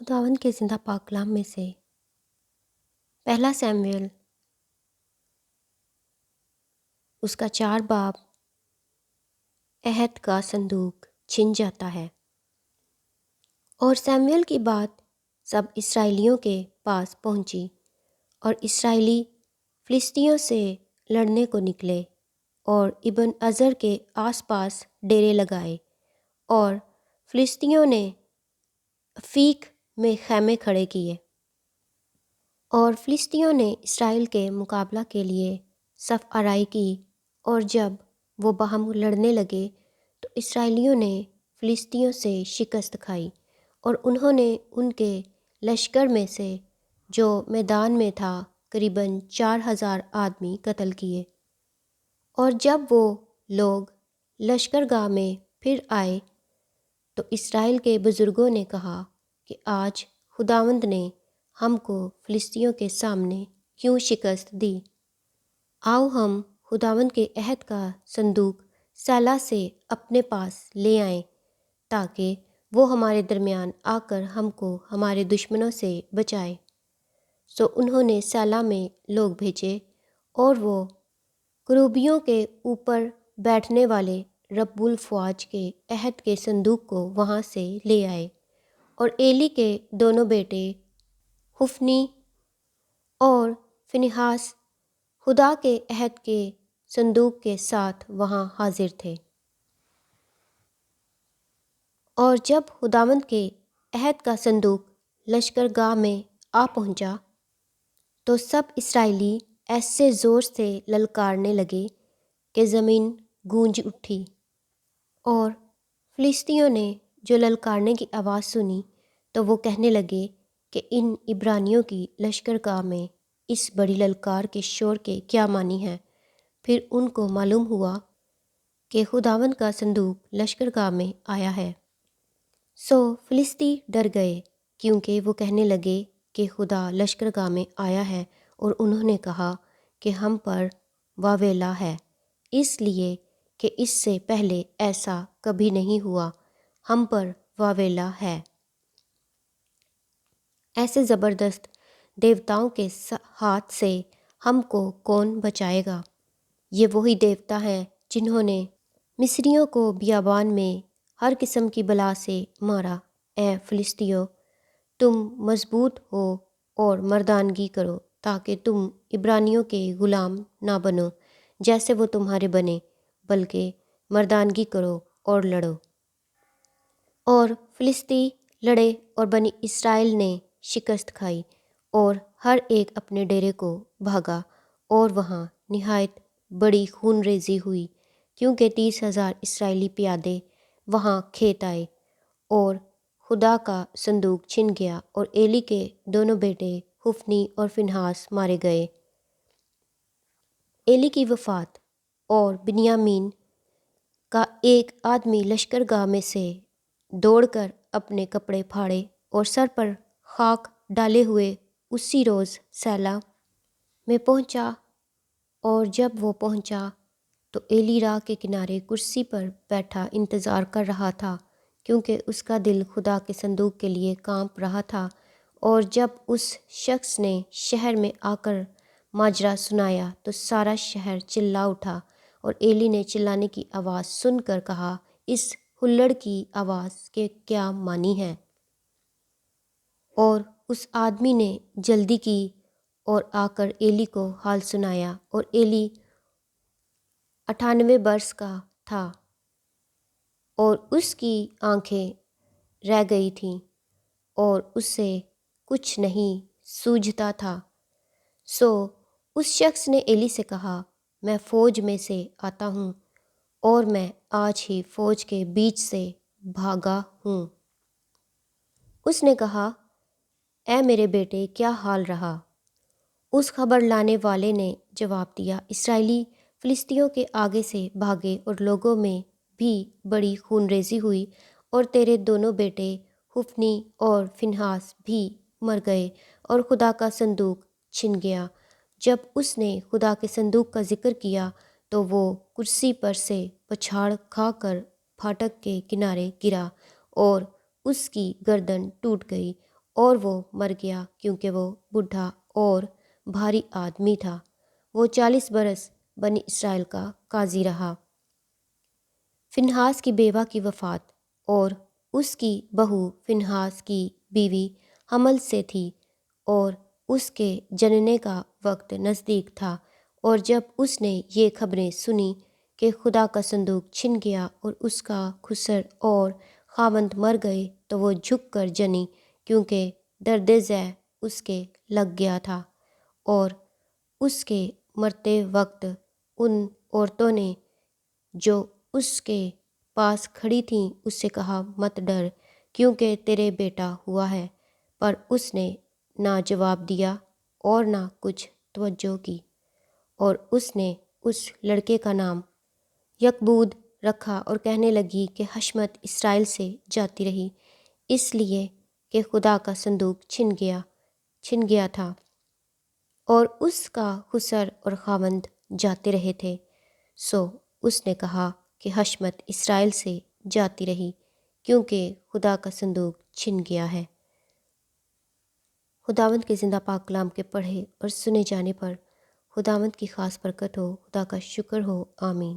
खुदावंद के ज़िंदा पाक कलाम में से पहला सैमुएल उसका 4 बाब अहद का संदूक छिन जाता है। और सैमुएल की बात सब इसराइलियों के पास पहुंची और इसराइली फिलिस्तियों से लड़ने को निकले और इब्न अज़र के आसपास डेरे लगाए और फिलिस्तियों ने अफीक में खैमे खड़े किए और फिलिस्तियों ने इसराइल के मुकाबला के लिए सफ़ आराई की। और जब वो बाहम लड़ने लगे तो इसराइलियों ने फिलिस्तियों से शिकस्त खाई और उन्होंने उनके लश्कर में से जो मैदान में था करीबन 4,000 आदमी कत्ल किए। और जब वो लोग लश्करगाह में फिर आए तो इसराइल के बुज़ुर्गों ने कहा कि आज खुदावंद ने हमको फिलिस्तियों के सामने क्यों शिकस्त दी। आओ हम खुदावंद के अहद का संदूक सैला से अपने पास ले आएं ताकि वो हमारे दरमियान आकर हमको हमारे दुश्मनों से बचाए। सो उन्होंने सैला में लोग भेजे और वो करूबियों के ऊपर बैठने वाले रब्बुल फ़वाज के अहद के संदूक को वहाँ से ले आए। और एली के दोनों बेटे हुफनी और फिनिहास खुदा के अहद के संदूक के साथ वहाँ हाजिर थे। और जब खुदावंद के अहद का संदूक लश्करगाह में आ पहुँचा तो सब इसराइली ऐसे ज़ोर से ललकारने लगे कि ज़मीन गूंज उठी। और फिलिस्तियों ने जो ललकारने की आवाज़ सुनी तो वो कहने लगे कि इन इब्रानियों की लश्करगाह में इस बड़ी ललकार के शोर के क्या मानी है। फिर उनको मालूम हुआ कि खुदावंद का संदूक लश्करगाह में आया है। सो फिलिस्ती डर गए क्योंकि वो कहने लगे कि खुदा लश्करगाह में आया है। और उन्होंने कहा कि हम पर वावेला है, इसलिए कि इससे पहले ऐसा कभी नहीं हुआ, हम पर वावेला है। ऐसे ज़बरदस्त देवताओं के हाथ से हमको कौन बचाएगा। ये वही देवता हैं जिन्होंने मिस्रियों को बियाबान में हर किस्म की बला से मारा। ए फिलिस्तियों, तुम मजबूत हो और मर्दानगी करो ताकि तुम इब्रानियों के ग़ुलाम ना बनो जैसे वो तुम्हारे बने, बल्कि मर्दानगी करो और लड़ो। और फिलिस्ती लड़े और बनी इसराइल ने शिकस्त खाई और हर एक अपने डेरे को भागा। और वहाँ निहायत बड़ी खूनरेज़ी हुई क्योंकि 30,000 इसराइली प्यादे वहाँ खेत आए और खुदा का संदूक छिन गया और एली के दोनों बेटे हुफनी और फिनहास मारे गए। एली की वफ़ात। और बिन्यामीन का एक आदमी लश्करगाह में से दौड़कर अपने कपड़े फाड़े और सर पर खाक डाले हुए उसी रोज़ सैला में पहुंचा। और जब वो पहुंचा तो एली राह के किनारे कुर्सी पर बैठा इंतज़ार कर रहा था क्योंकि उसका दिल खुदा के संदूक के लिए कांप रहा था। और जब उस शख्स ने शहर में आकर माजरा सुनाया तो सारा शहर चिल्ला उठा। और एली ने चिल्लाने की आवाज़ सुनकर कहा, इस हुल्लड़ की आवाज़ के क्या मानी है। और उस आदमी ने जल्दी की और आकर एली को हाल सुनाया। और एली 98 बरस का था और उसकी आंखें रह गई थीं और उससे कुछ नहीं सूझता था। सो उस शख्स ने एली से कहा, मैं फ़ौज में से आता हूँ और मैं आज ही फ़ौज के बीच से भागा हूँ। उसने कहा, ऐ मेरे बेटे, क्या हाल रहा। उस खबर लाने वाले ने जवाब दिया, इसराइली फिलिस्तियों के आगे से भागे और लोगों में भी बड़ी खूनरेज़ी हुई और तेरे दोनों बेटे हुफनी और फिनहास भी मर गए और खुदा का संदूक छिन गया। जब उसने खुदा के संदूक का जिक्र किया तो वो कुर्सी पर से पछाड़ खाकर फाटक के किनारे गिरा और उसकी गर्दन टूट गई اور وہ مر گیا کیونکہ وہ بوڑھا اور بھاری آدمی تھا۔ وہ 40 برس بنی اسرائیل کا قاضی رہا۔ فنہاس کی بیوہ کی وفات اور اس کی بہو فنہاس کی بیوی حمل سے تھی اور اس کے جننے کا وقت نزدیک تھا، اور جب اس نے یہ خبریں سنی کہ خدا کا صندوق چھن گیا اور اس کا خسر اور خاوند مر گئے تو وہ جھک کر جنی، کیونکہ درد ذہ اس کے لگ گیا تھا۔ اور اس کے مرتے وقت ان عورتوں نے جو اس کے پاس کھڑی تھیں اس سے کہا، مت ڈر، کیونکہ تیرے بیٹا ہوا ہے۔ پر اس نے نہ جواب دیا اور نہ کچھ توجہ کی، اور اس نے اس لڑکے کا نام یکبود رکھا اور کہنے لگی کہ حشمت اسرائیل سے جاتی رہی، اس لیے کہ خدا کا صندوق چھن گیا تھا اور اس کا خسر اور خاوند جاتے رہے تھے۔ سو اس نے کہا کہ حشمت اسرائیل سے جاتی رہی، کیونکہ خدا کا صندوق چھن گیا ہے۔ خداوند کے زندہ پاک کلام کے پڑھے اور سنے جانے پر خداوند کی خاص برکت ہو۔ خدا کا شکر ہو، آمین۔